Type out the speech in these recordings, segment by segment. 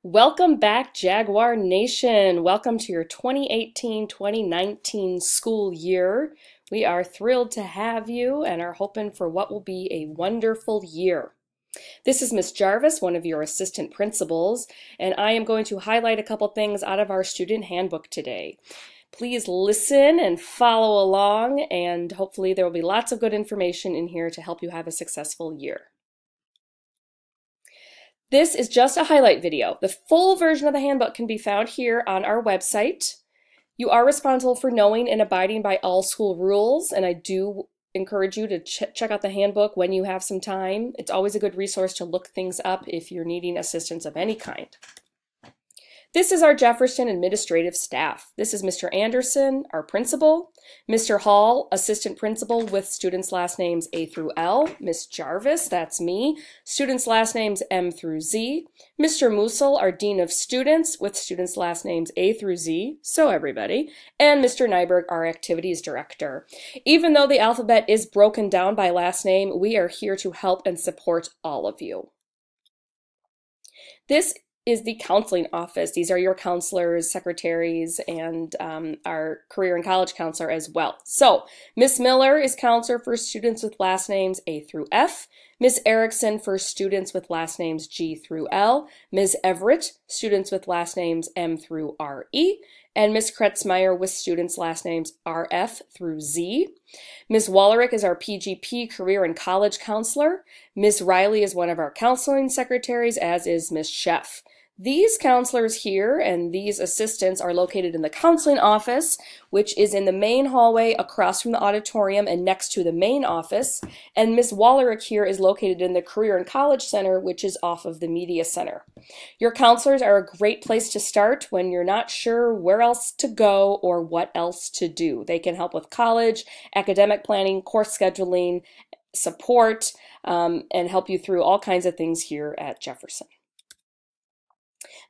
Welcome back, Jaguar Nation. Welcome to your 2018-2019 school year. We are thrilled to have you and are hoping for what will be a wonderful year. This is Miss Jarvis, one of your assistant principals, and I am going to highlight a couple things out of our student handbook today. Please listen and follow along, and hopefully there will be lots of good information in here to help you have a successful year. This is just a highlight video. The full version of the handbook can be found here on our website. You are responsible for knowing and abiding by all school rules, and I do encourage you to check out the handbook when you have some time. It's always a good resource to look things up if you're needing assistance of any kind. This is our Jefferson administrative staff. This is Mr. Anderson, our principal, Mr. Hall, assistant principal with students' last names A through L, Miss Jarvis, that's me, students' last names M through Z, Mr. Musil, our dean of students with students' last names A through Z, so everybody, and Mr. Nyberg, our activities director. Even though the alphabet is broken down by last name, we are here to help and support all of you. This is the counseling office. These are your counselors, secretaries, and our career and college counselor as well. So Miss Miller is counselor for students with last names A through F, Miss Erickson for students with last names G through L, Ms. Everett, students with last names M through RE, and Ms. Kretzmeyer with students' last names RF through Z. Ms. Wallerick is our PGP career and college counselor. Ms. Riley is one of our counseling secretaries, as is Ms. Sheff. These counselors here and these assistants are located in the counseling office, which is in the main hallway across from the auditorium and next to the main office. And Ms. Wallerick here is located in the Career and College Center, which is off of the Media Center. Your counselors are a great place to start when you're not sure where else to go or what else to do. They can help with college, academic planning, course scheduling, support, and help you through all kinds of things here at Jefferson.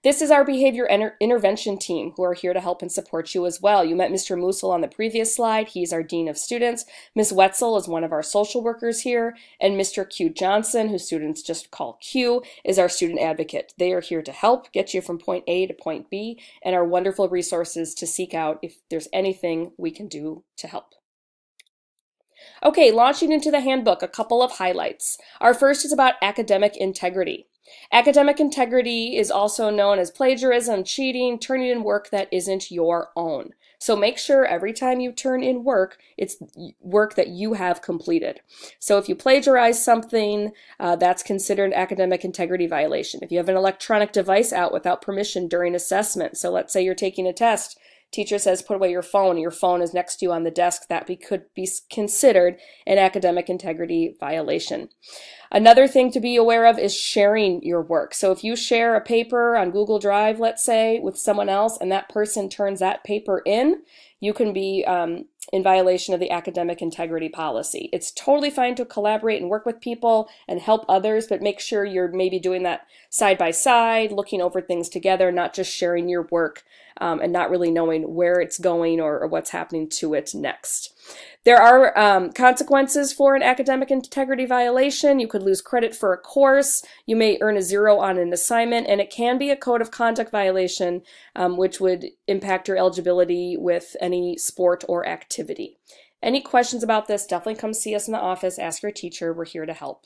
This is our behavior intervention team who are here to help and support you as well. You met Mr. Musil on the previous slide. He's our Dean of Students. Ms. Wetzel is one of our social workers here, and Mr. Q Johnson, who students just call Q, is our student advocate. They are here to help get you from point A to point B and are wonderful resources to seek out if there's anything we can do to help. Okay, launching into the handbook, a couple of highlights. Our first is about academic integrity. Academic integrity is also known as plagiarism, cheating, turning in work that isn't your own. So make sure every time you turn in work, it's work that you have completed. So if you plagiarize something, that's considered an academic integrity violation. If you have an electronic device out without permission during assessment, so let's say you're taking a test, teacher says put away your phone is next to you on the desk, that could be considered an academic integrity violation. Another thing to be aware of is sharing your work. So if you share a paper on Google Drive, let's say, with someone else and that person turns that paper in, you can be in violation of the academic integrity policy. It's totally fine to collaborate and work with people and help others, but make sure you're maybe doing that side by side, looking over things together, not just sharing your work and not really knowing where it's going or what's happening to it next. There are consequences for an academic integrity violation. You could lose credit for a course. You may earn a 0 on an assignment, and it can be a code of conduct violation, which would impact your eligibility with any sport or activity. Any questions about this, definitely come see us in the office. Ask your teacher. We're here to help.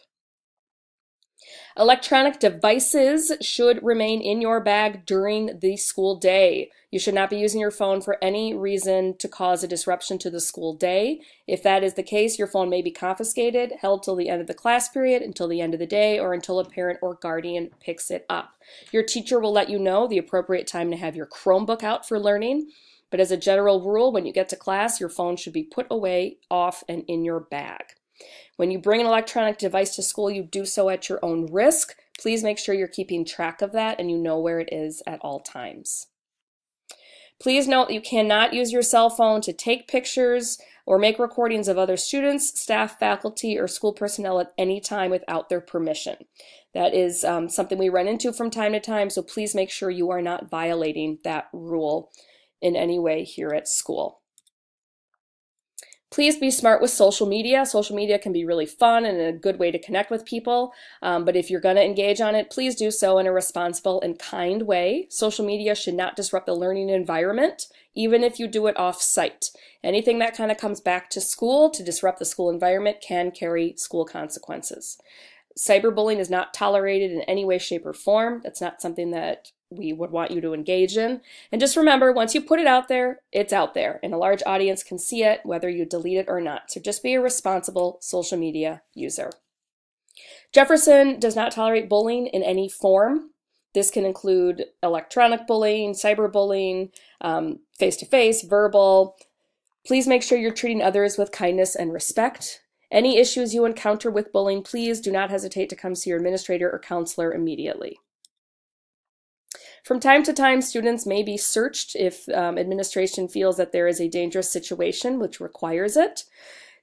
Electronic devices should remain in your bag during the school day. You should not be using your phone for any reason to cause a disruption to the school day. If that is the case, your phone may be confiscated, held till the end of the class period, until the end of the day, or until a parent or guardian picks it up. Your teacher will let you know the appropriate time to have your Chromebook out for learning. But as a general rule, when you get to class, your phone should be put away, off, and in your bag. When you bring an electronic device to school, you do so at your own risk. Please make sure you're keeping track of that and you know where it is at all times. Please note that you cannot use your cell phone to take pictures or make recordings of other students, staff, faculty, or school personnel at any time without their permission. That is something we run into from time to time, so please make sure you are not violating that rule in any way here at school. Please be smart with social media. Social media can be really fun and a good way to connect with people, but if you're going to engage on it, please do so in a responsible and kind way. Social media should not disrupt the learning environment, even if you do it off-site. Anything that kind of comes back to school to disrupt the school environment can carry school consequences. Cyberbullying is not tolerated in any way, shape, or form. That's not something that we would want you to engage in. And just remember, once you put it out there, it's out there, and a large audience can see it, whether you delete it or not. So just be a responsible social media user. Jefferson does not tolerate bullying in any form. This can include electronic bullying, cyberbullying, face-to-face, verbal. Please make sure you're treating others with kindness and respect. Any issues you encounter with bullying, please do not hesitate to come see your administrator or counselor immediately. From time to time, students may be searched if administration feels that there is a dangerous situation which requires it.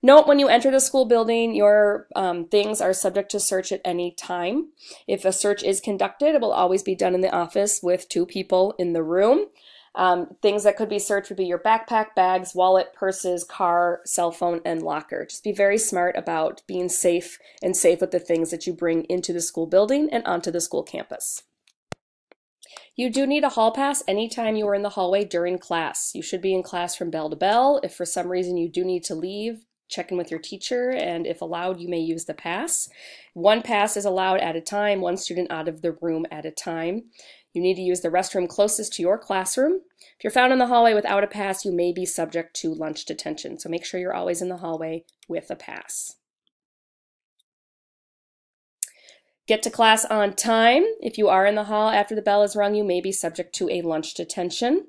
Note when you enter the school building, your things are subject to search at any time. If a search is conducted, it will always be done in the office with 2 people in the room. Things that could be searched would be your backpack, bags, wallet, purses, car, cell phone, and locker. Just be very smart about being safe and safe with the things that you bring into the school building and onto the school campus. You do need a hall pass anytime you are in the hallway during class. You should be in class from bell to bell. If for some reason you do need to leave, check in with your teacher, and if allowed, you may use the pass. 1 pass is allowed at a time, 1 student out of the room at a time. You need to use the restroom closest to your classroom. If you're found in the hallway without a pass, you may be subject to lunch detention. So make sure you're always in the hallway with a pass. Get to class on time. If you are in the hall after the bell is rung, you may be subject to a lunch detention.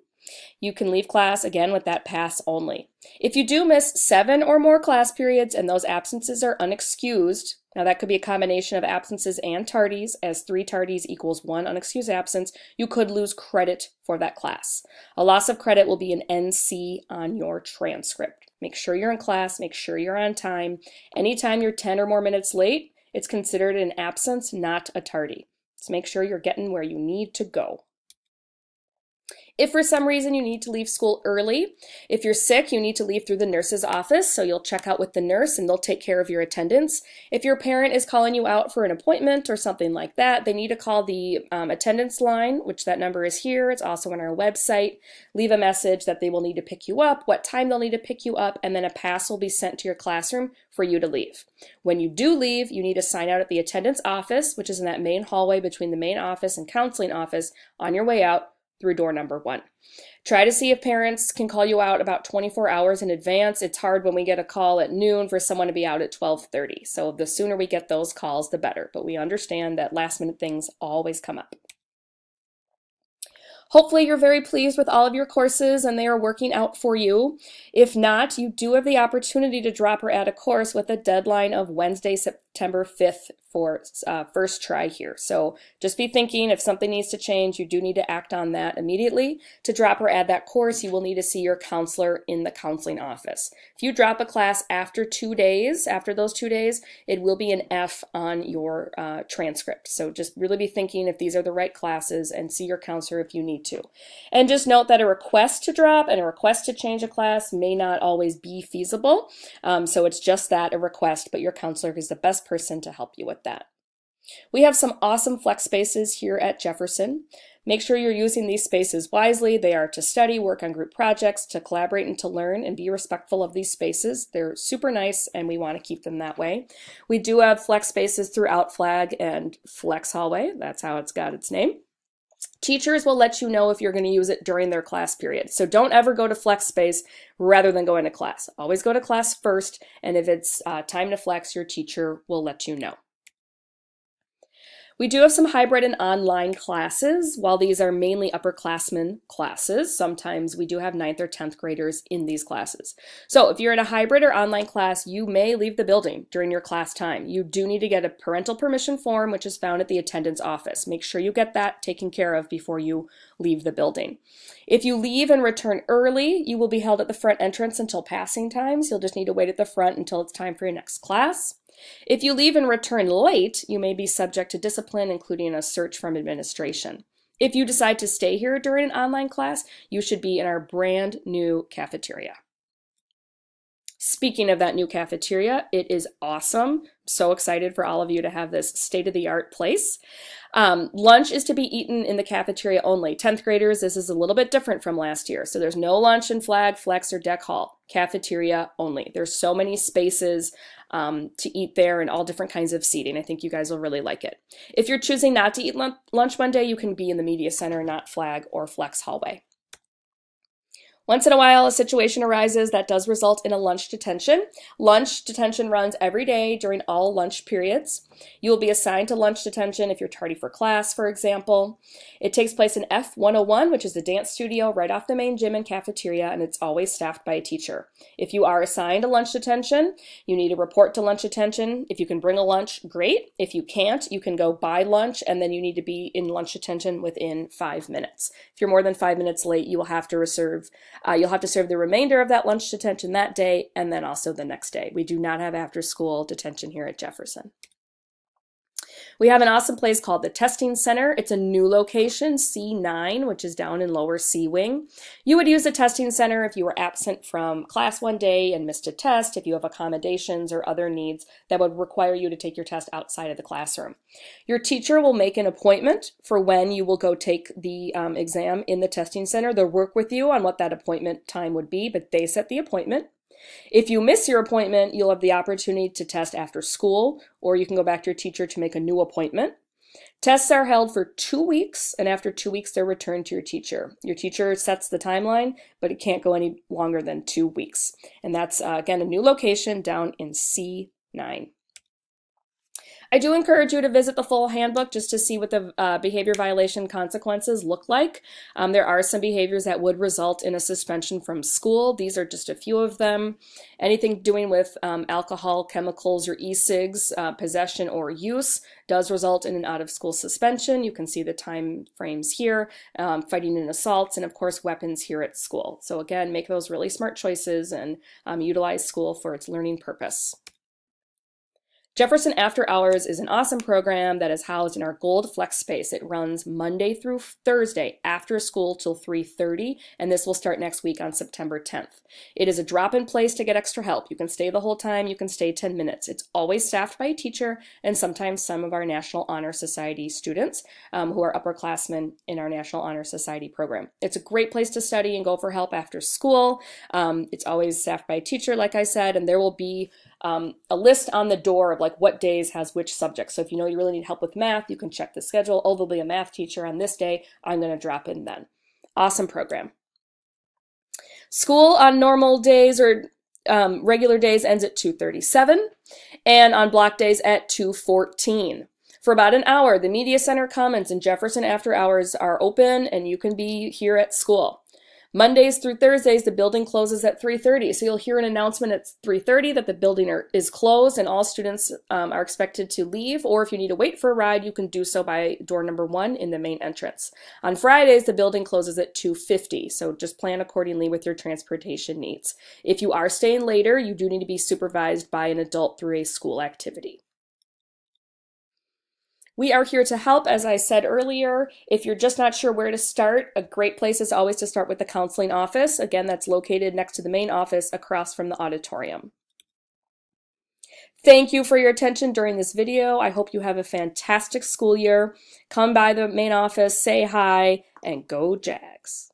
You can leave class again with that pass only. If you do miss 7 or more class periods and those absences are unexcused, now that could be a combination of absences and tardies, as 3 tardies equals 1 unexcused absence, you could lose credit for that class. A loss of credit will be an NC on your transcript. Make sure you're in class, make sure you're on time. Anytime you're 10 or more minutes late, it's considered an absence, not a tardy. So make sure you're getting where you need to go. If for some reason you need to leave school early, if you're sick, you need to leave through the nurse's office, so you'll check out with the nurse and they'll take care of your attendance. If your parent is calling you out for an appointment or something like that, they need to call the attendance line, which that number is here. It's also on our website. Leave a message that they will need to pick you up, what time they'll need to pick you up, and then a pass will be sent to your classroom for you to leave. When you do leave, you need to sign out at the attendance office, which is in that main hallway between the main office and counseling office, on your way out through door number 1. Try to see if parents can call you out about 24 hours in advance. It's hard when we get a call at noon for someone to be out at 12:30. So the sooner we get those calls, the better. But we understand that last minute things always come up. Hopefully you're very pleased with all of your courses and they are working out for you. If not, you do have the opportunity to drop or add a course with a deadline of Wednesday, September 5th for first try here. So just be thinking if something needs to change, you do need to act on that immediately. To drop or add that course, you will need to see your counselor in the counseling office. If you drop a class after 2 days, after those 2 days, it will be an F on your transcript. So just really be thinking if these are the right classes and see your counselor if you need to. And just note that a request to drop and a request to change a class may not always be feasible. So it's just that, a request, but your counselor is the best person to help you with that. We have some awesome flex spaces here at Jefferson. Make sure you're using these spaces wisely. They are to study, work on group projects, to collaborate and to learn, and be respectful of these spaces. They're super nice and we want to keep them that way. We do have flex spaces throughout Flag and Flex Hallway. That's how it's got its name. Teachers will let you know if you're going to use it during their class period. So don't ever go to flex space rather than going to class. Always go to class first, and if it's time to flex, your teacher will let you know. We do have some hybrid and online classes. While these are mainly upperclassmen classes, sometimes we do have 9th or 10th graders in these classes. So if you're in a hybrid or online class, you may leave the building during your class time. You do need to get a parental permission form, which is found at the attendance office. Make sure you get that taken care of before you leave the building. If you leave and return early, you will be held at the front entrance until passing times. You'll just need to wait at the front until it's time for your next class. If you leave and return late, you may be subject to discipline, including a search from administration. If you decide to stay here during an online class, you should be in our brand new cafeteria. Speaking of that new cafeteria, it is awesome. So excited for all of you to have this state-of-the-art place. Lunch is to be eaten in the cafeteria only. 10th graders, this is a little bit different from last year. So there's no lunch in Flag, Flex, or Deck Hall. Cafeteria only. There's so many spaces to eat there and all different kinds of seating. I think you guys will really like it. If you're choosing not to eat lunch one day, you can be in the media center, not Flag or Flex hallway. Once in a while, a situation arises that does result in a lunch detention. Lunch detention runs every day during all lunch periods. You will be assigned to lunch detention if you're tardy for class, for example. It takes place in F101, which is the dance studio right off the main gym and cafeteria, and it's always staffed by a teacher. If you are assigned a lunch detention, you need to report to lunch detention. If you can bring a lunch, great. If you can't, you can go buy lunch, and then you need to be in lunch detention within 5 minutes. If you're more than 5 minutes late, you will have to serve the remainder of that lunch detention that day and then also the next day. We do not have after-school detention here at Jefferson. We have an awesome place called the Testing Center. It's a new location, C9, which is down in lower C wing. You would use the Testing Center if you were absent from class one day and missed a test, if you have accommodations or other needs that would require you to take your test outside of the classroom. Your teacher will make an appointment for when you will go take the exam in the Testing Center. They'll work with you on what that appointment time would be, but they set the appointment. If you miss your appointment, you'll have the opportunity to test after school, or you can go back to your teacher to make a new appointment. Tests are held for 2 weeks, and after 2 weeks, they're returned to your teacher. Your teacher sets the timeline, but it can't go any longer than 2 weeks. And that's, again, a new location down in C9. I do encourage you to visit the full handbook just to see what the behavior violation consequences look like. There are some behaviors that would result in a suspension from school. These are just a few of them. Anything doing with alcohol, chemicals, or e-cigs, possession or use does result in an out-of-school suspension. You can see the time frames here, fighting and assaults, and of course weapons here at school. So again, make those really smart choices and utilize school for its learning purpose. Jefferson After Hours is an awesome program that is housed in our Gold Flex space. It runs Monday through Thursday after school till 3:30, and this will start next week on September 10th. It is a drop-in place to get extra help. You can stay the whole time, you can stay 10 minutes. It's always staffed by a teacher and sometimes some of our National Honor Society students who are upperclassmen in our National Honor Society program. It's a great place to study and go for help after school. It's always staffed by a teacher, like I said, and there will be a list on the door of like what days has which subjects. So if you know you really need help with math, you can check the schedule. Oh, there'll be a math teacher on this day. I'm going to drop in then. Awesome program. School on normal days or regular days ends at 2:37 and on block days at 2:14. For about an hour, the Media Center Commons and Jefferson After Hours are open and you can be here at school. Mondays through Thursdays, the building closes at 3:30. So you'll hear an announcement at 3:30 that the building is closed and all students are expected to leave. Or if you need to wait for a ride, you can do so by door number 1 in the main entrance. On Fridays, the building closes at 2:50. So just plan accordingly with your transportation needs. If you are staying later, you do need to be supervised by an adult through a school activity. We are here to help, as I said earlier. If you're just not sure where to start, a great place is always to start with the counseling office. Again, that's located next to the main office across from the auditorium. Thank you for your attention during this video. I hope you have a fantastic school year. Come by the main office, say hi, and go Jags.